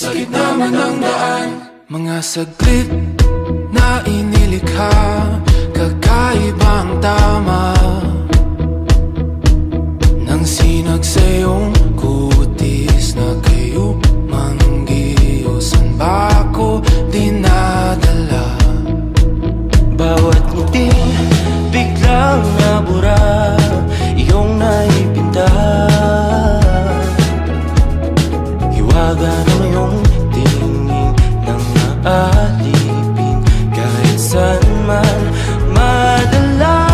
sa gitna man ng daan. Mga saglit na inilikha, kakaibang tama nang sinag sa iyong kutis na kayo manggiusan ba ako dinadala? Bawat ngiti biglang nabura, iyong naipinta. Hiwaga ng iyong tingin nang naalipin, kahit saan man madala.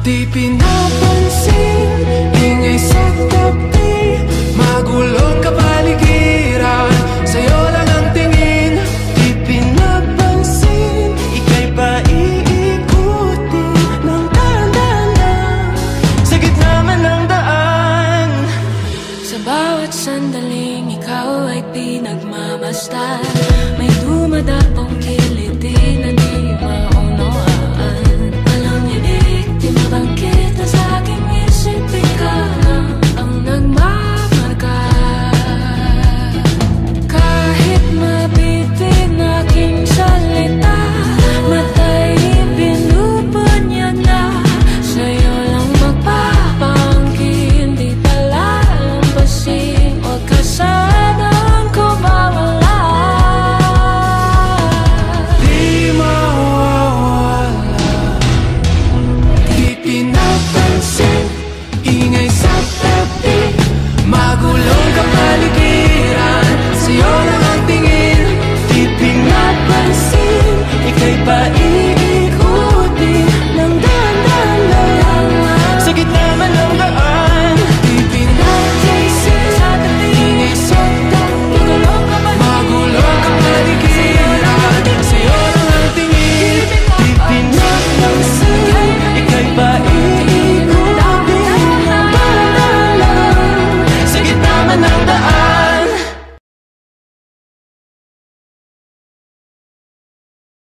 Di pinapansin, ingay sa tabi, magulong kapaligiran, sa'yo lang ang tingin. Di pinapansin, ika'y paiikutin ng dahan-dahan sa gitna man ng daan. Sa bawat sandaling ikaw ay pinagmamasdan, may dumadaan